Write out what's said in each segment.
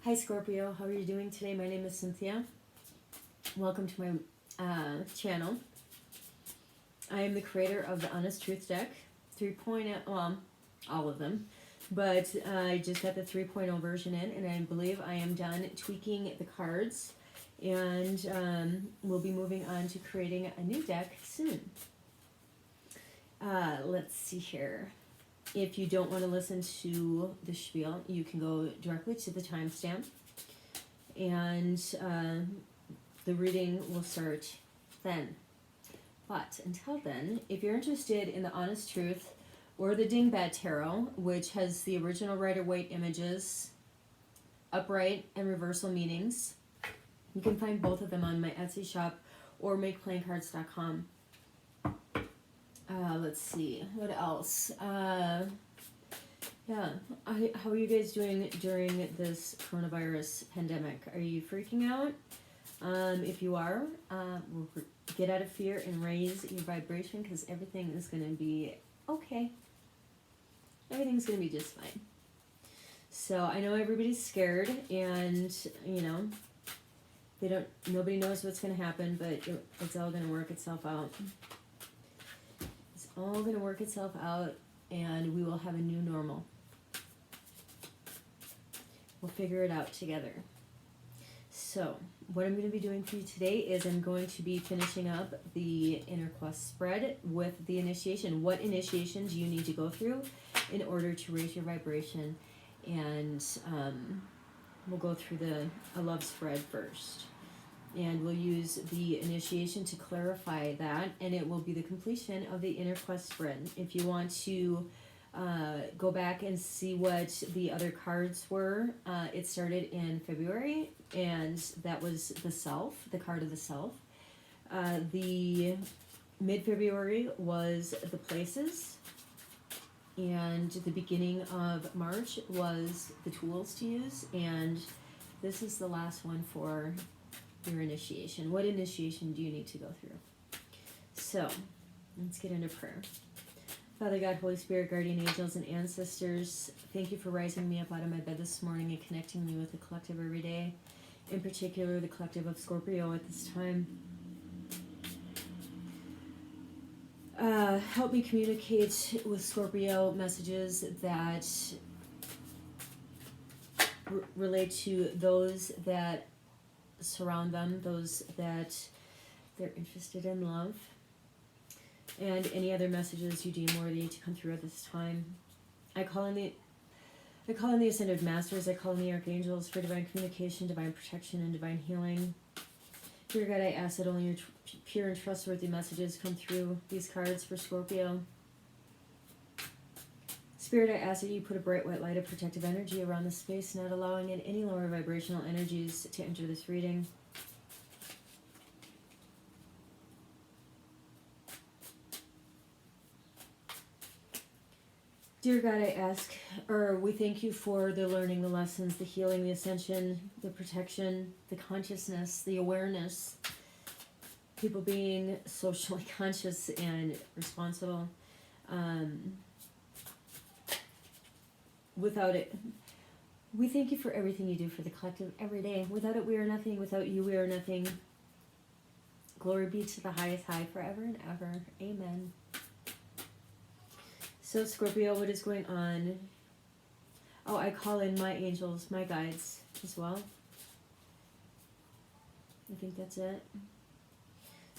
Hi Scorpio, how are you doing today? My name is Cynthia. Welcome to my channel. I am the creator of the Honest Truth deck 3.0, well, all of them, but I just got the 3.0 version in, and I believe I am done tweaking the cards, and we'll be moving on to creating a new deck soon. Let's see here. If you don't want to listen to the spiel, you can go directly to the timestamp, and the reading will start then. But until then, if you're interested in the Honest Truth or the Dingbat Tarot, which has the original Rider-Waite images, upright and reversal meanings, you can find both of them on my Etsy shop or makeplaincards.com. Let's see, what else? Yeah, how are you guys doing during this coronavirus pandemic? Are you freaking out? If you are, get out of fear and raise your vibration, because everything is going to be okay. Everything's going to be just fine. So I know everybody's scared, and you know, nobody knows what's going to happen, but it's all going to work itself out. It's all going to work itself out, and we will have a new normal. We'll figure it out together. So what I'm going to be doing for you today is I'm going to be finishing up the Inner Quest spread with the initiation. What initiation do you need to go through in order to raise your vibration? And we'll go through a love spread first. And we'll use the initiation to clarify that, and it will be the completion of the Inner Quest spread. If you want to go back and see what the other cards were, it started in February, and that was the Self, the card of the Self. The mid-February was the Places, and the beginning of March was the Tools to use, and this is the last one for your initiation. What initiation do you need to go through? So let's get into prayer. Father God, Holy Spirit, guardian angels, and ancestors, thank you for rising me up out of my bed this morning and connecting me with the collective every day, in particular the collective of Scorpio at this time. Help me communicate with Scorpio messages that relate to those that surround them, those that they're interested in love, and any other messages you deem worthy to come through at this time. I call in the Ascended Masters, I call in the Archangels for divine communication, divine protection, and divine healing. Dear God, I ask that only your pure and trustworthy messages come through these cards for Scorpio. Spirit, I ask that you put a bright white light of protective energy around the space, not allowing in any lower vibrational energies to enter this reading. Dear God, I ask, we thank you for the learning, the lessons, the healing, the ascension, the protection, the consciousness, the awareness, people being socially conscious and responsible. Without it, we thank you for everything you do for the collective every day. Without it, we are nothing. Without you, we are nothing. Glory be to the highest high forever and ever. Amen. So Scorpio, what is going on? Oh, I call in my angels, my guides as well. I think that's it.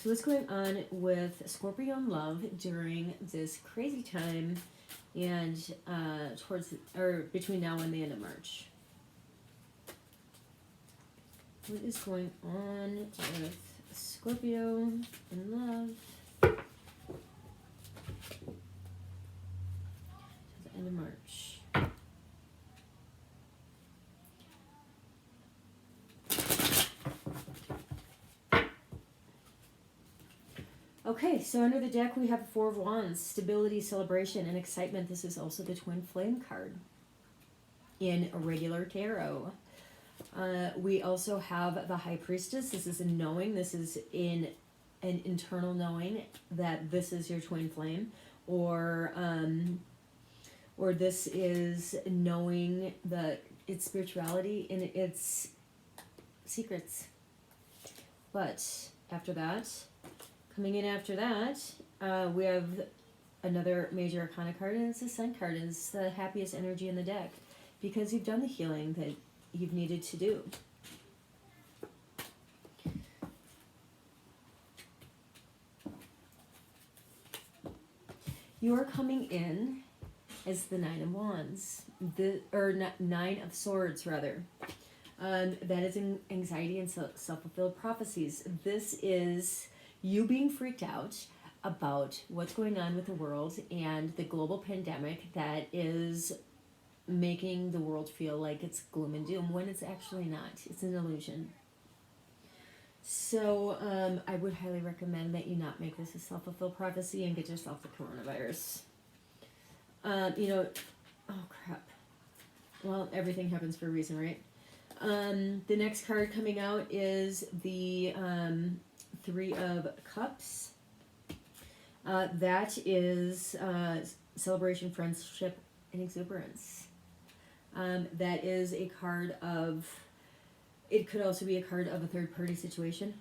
So what's going on with Scorpio and love during this crazy time, and between now and the end of March? What is going on with Scorpio and love? End of March. Okay, so under the deck we have Four of Wands, stability, celebration, and excitement. This is also the Twin Flame card in a regular tarot. We also have the High Priestess. This is a knowing. This is in an internal knowing that this is your twin flame, or this is knowing the it's spirituality and it's secrets. But after that, coming in after that, we have another major arcana card, and it's the Sun card, and it's the happiest energy in the deck because you've done the healing that you've needed to do. You are coming in as the Nine of Wands, Nine of Swords, rather. That is anxiety and self-fulfilled prophecies. This is you being freaked out about what's going on with the world and the global pandemic that is making the world feel like it's gloom and doom when it's actually not. It's an illusion. So I would highly recommend that you not make this a self-fulfilled prophecy and get yourself the coronavirus. Oh crap. Well, everything happens for a reason, right? The next card coming out is the Three of Cups. That is celebration, friendship, and exuberance. That is a card of, it could also be a card of a third party situation.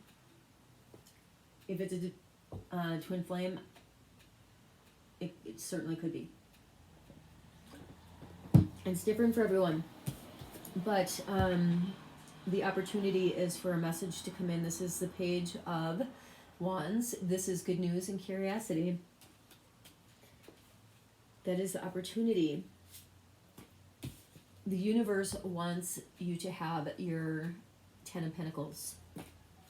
If it's a twin flame, it certainly could be. It's different for everyone. But the opportunity is for a message to come in. This is the Page of Wands. This is good news and curiosity. That is the opportunity. The universe wants you to have your Ten of Pentacles.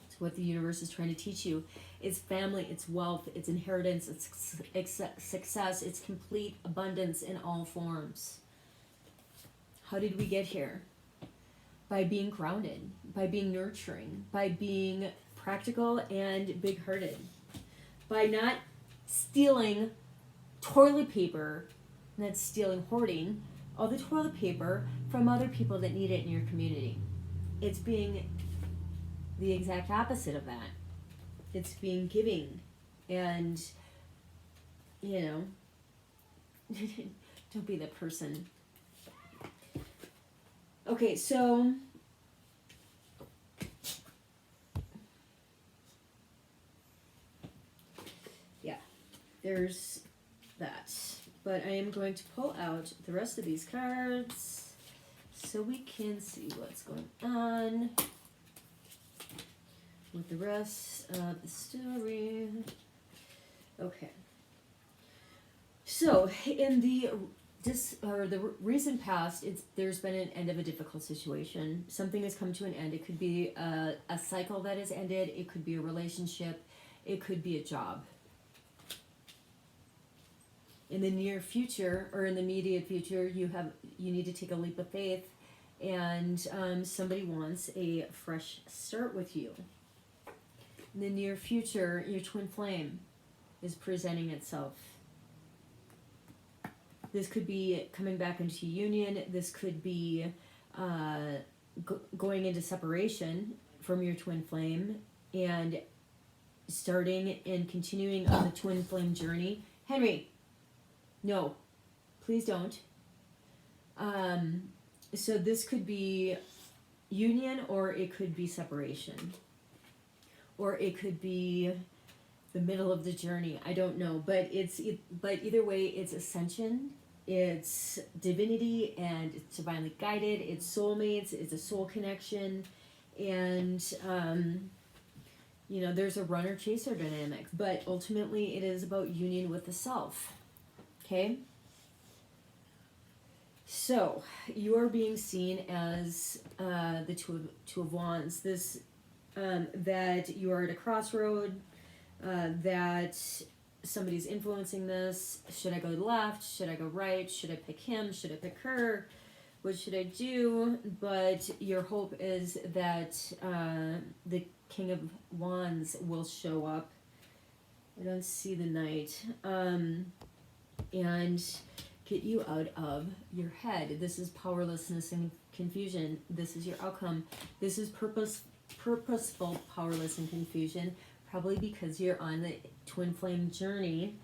It's what the universe is trying to teach you. It's family, it's wealth, it's inheritance, it's success, it's complete abundance in all forms. How did we get here? By being grounded, by being nurturing, by being practical and big-hearted, by not stealing toilet paper, not stealing, hoarding all the toilet paper from other people that need it in your community. It's being the exact opposite of that. It's being giving and, don't be the person. Okay, so yeah, there's that. But I am going to pull out the rest of these cards so we can see what's going on with the rest of the story. Okay. So in the recent past, there's been an end of a difficult situation. Something has come to an end. It could be a cycle that has ended. It could be a relationship. It could be a job. In the near future, or in the immediate future, you need to take a leap of faith, and somebody wants a fresh start with you. In the near future, your twin flame is presenting itself. This could be coming back into union. This could be going into separation from your twin flame and starting and continuing on the twin flame journey. Henry, no, please don't. So this could be union, or it could be separation, or it could be the middle of the journey. I don't know, but but either way, it's ascension. It's divinity, and it's divinely guided. It's soulmates. It's a soul connection, and there's a runner chaser dynamic. But ultimately, it is about union with the self. Okay. So you are being seen as the two of Wands. This that you are at a crossroad. That somebody's influencing this. Should I go left? Should I go right? Should I pick him? Should I pick her? What should I do? But your hope is that the King of Wands will show up. I don't see the Knight. And get you out of your head. This is powerlessness and confusion. This is your outcome. This is purposeful powerless and confusion. Probably because you're on the twin flame journey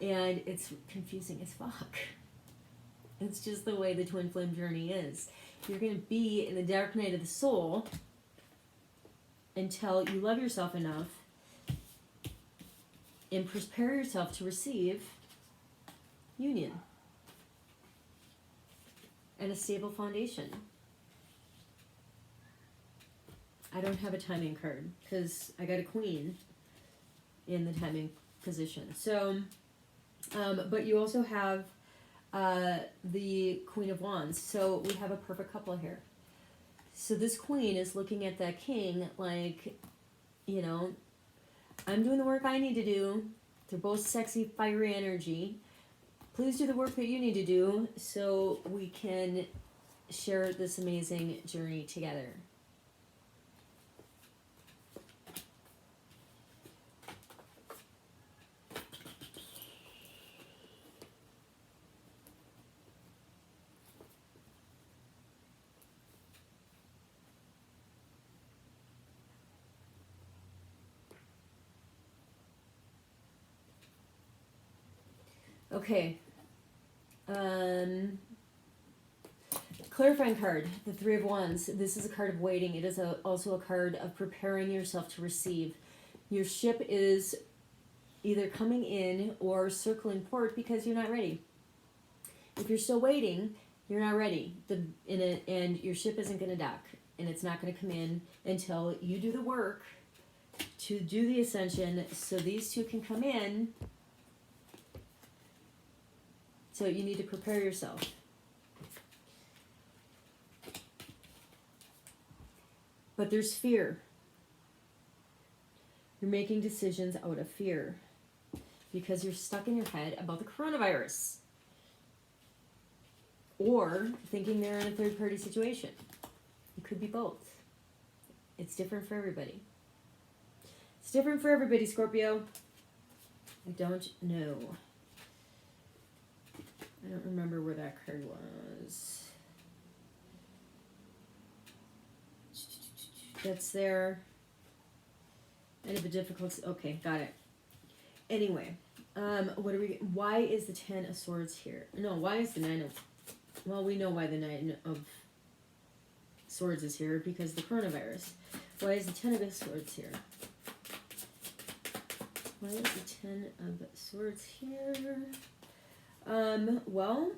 and it's confusing as fuck. It's just the way the twin flame journey is. You're going to be in the dark night of the soul until you love yourself enough and prepare yourself to receive union and a stable foundation. I don't have a timing card because I got a queen in the timing position. So, but you also have the Queen of Wands. So we have a perfect couple here. So this queen is looking at that king like, you know, I'm doing the work I need to do. They're both sexy, fiery energy. Please do the work that you need to do so we can share this amazing journey together. Okay. Clarifying card, the Three of Wands. This is a card of waiting. It is also a card of preparing yourself to receive. Your ship is either coming in or circling port because you're not ready. If you're still waiting, you're not ready. And your ship isn't going to dock. And it's not going to come in until you do the work to do the ascension so these two can come in. So you need to prepare yourself. But there's fear. You're making decisions out of fear because you're stuck in your head about the coronavirus. Or thinking they're in a third-party situation. It could be both. It's different for everybody. It's different for everybody, Scorpio. I don't know. I don't remember where that card was. That's there. End of a difficult. Okay, got it. Anyway, what are we? Why is the Ten of Swords here? No, why is the Nine of? Well, we know why the Nine of Swords is here because the coronavirus. Why is the Ten of Swords here? Why is the Ten of Swords here? Well,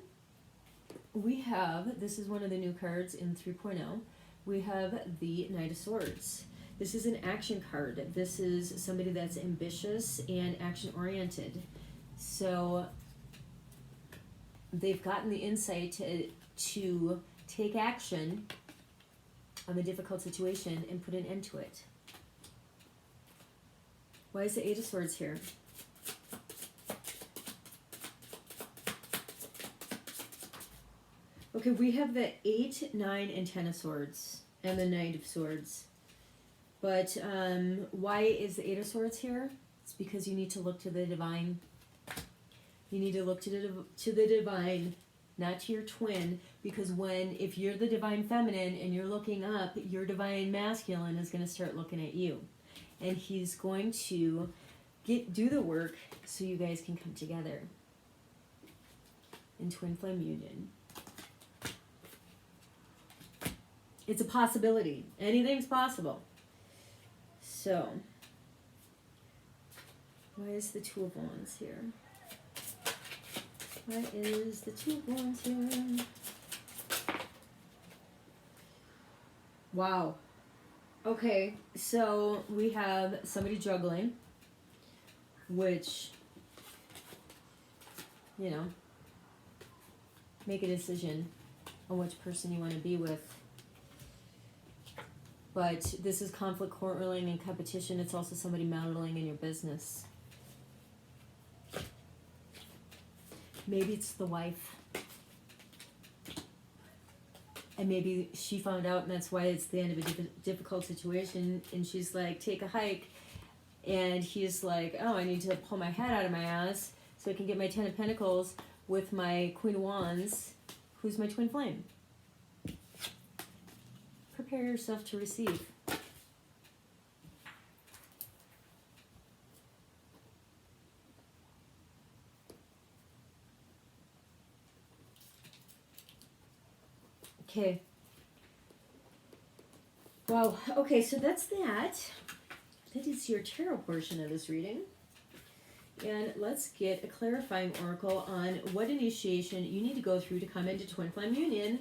we have, this is one of the new cards in 3.0, we have the Knight of Swords. This is an action card. This is somebody that's ambitious and action-oriented. So they've gotten the insight to take action on the difficult situation and put an end to it. Why is the Eight of Swords here? Okay, we have the 8, 9, and 10 of Swords, and the Knight of Swords. But why is the 8 of Swords here? It's because you need to look to the divine. You need to look to the divine, not to your twin. Because if you're the divine feminine and you're looking up, your divine masculine is going to start looking at you. And he's going to do the work so you guys can come together in twin flame union. It's a possibility. Anything's possible. So, why is the Two of Wands here? Why is the Two of Wands here? Wow. Okay, so we have somebody juggling, which, you know, make a decision on which person you want to be with. But this is conflict, quarreling, and competition. It's also somebody meddling in your business. Maybe it's the wife. And maybe she found out and that's why it's the end of a difficult situation. And she's like, take a hike. And he's like, oh, I need to pull my head out of my ass so I can get my 10 of Pentacles with my Queen of Wands, who's my twin flame. Prepare yourself to receive. Okay. Wow. Okay, so that's that. That is your tarot portion of this reading. And let's get a clarifying oracle on what initiation you need to go through to come into Twin Flame Union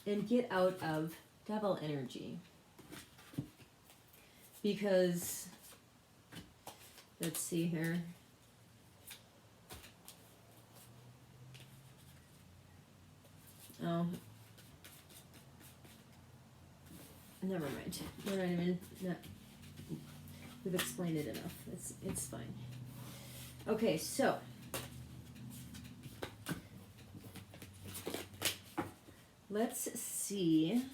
and get out of devil energy. Because, let's see here. Oh. Never mind. We're not even, we've explained it enough. It's fine. Okay, so. Let's see.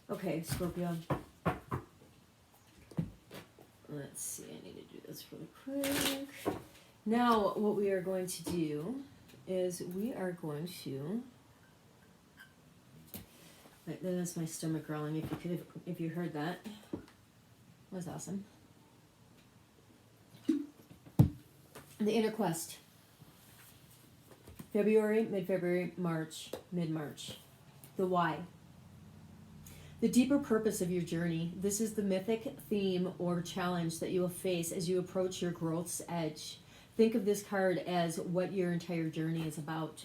Okay, Scorpio. Let's see, I need to do this really quick. Now, what we are going to do is we are going to. Right, that's my stomach growling. If you heard that, it was awesome. The Inner Quest. February, mid-February, March, mid-March. The why. The deeper purpose of your journey. This is the mythic theme or challenge that you will face as you approach your growth's edge. Think of this card as what your entire journey is about.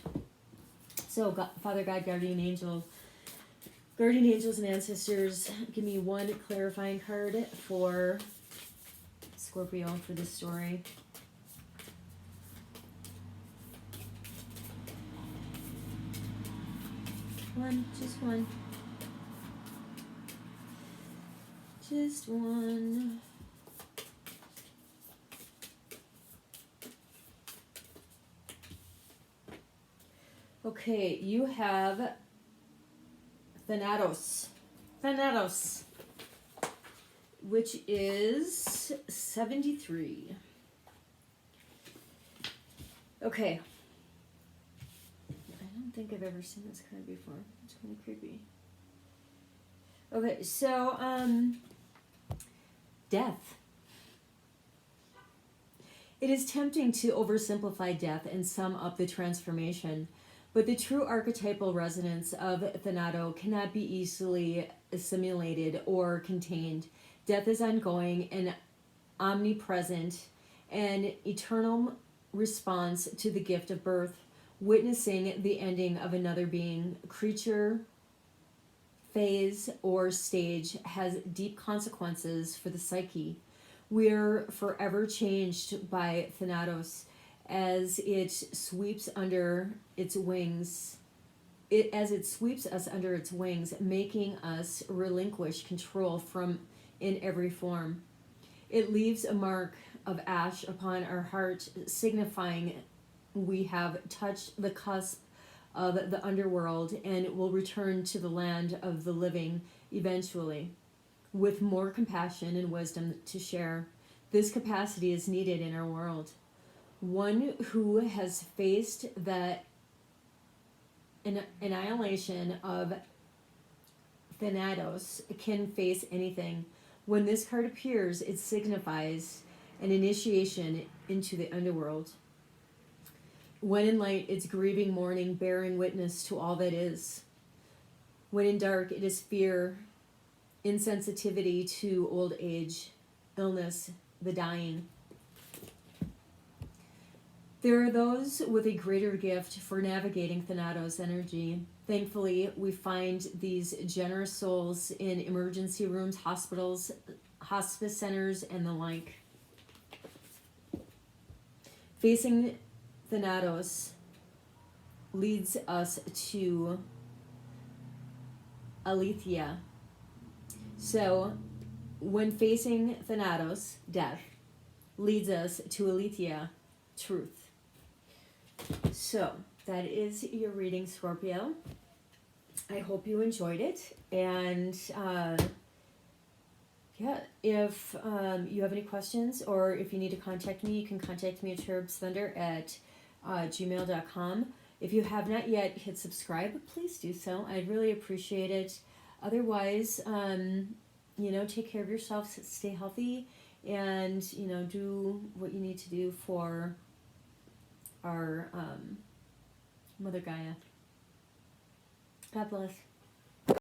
So, God, Father God, guardian angels and ancestors, give me one clarifying card for Scorpio for this story. One, just one. Just one. Okay, you have Thanatos, which is 73. Okay. I don't think I've ever seen this card before. It's kind of creepy. Okay, so, death. It is tempting to oversimplify death and sum up the transformation, but the true archetypal resonance of Thanato cannot be easily assimilated or contained. Death is ongoing and omnipresent, an eternal response to the gift of birth, witnessing the ending of another being, creature, phase, or stage has deep consequences for the psyche. We're forever changed by Thanatos as it sweeps under its wings. As it sweeps us under its wings, making us relinquish control from in every form. It leaves a mark of ash upon our heart, signifying we have touched the cusp of the underworld and will return to the land of the living eventually, with more compassion and wisdom to share. This capacity is needed in our world. One who has faced the annihilation of Thanatos can face anything. When this card appears, it signifies an initiation into the underworld. When in light, it's grieving mourning, bearing witness to all that is. When in dark, it is fear, insensitivity to old age, illness, the dying. There are those with a greater gift for navigating Thanatos energy. Thankfully, we find these generous souls in emergency rooms, hospitals, hospice centers, and the like. Facing Thanatos leads us to aletheia. So, when facing Thanatos, death, leads us to aletheia, truth. So, that is your reading, Scorpio. I hope you enjoyed it. And, if you have any questions or if you need to contact me, you can contact me at cherubsthunder at gmail.com. If you have not yet hit subscribe, please do so. I'd really appreciate it. Otherwise, take care of yourself, stay healthy, and, do what you need to do for our Mother Gaia. God bless.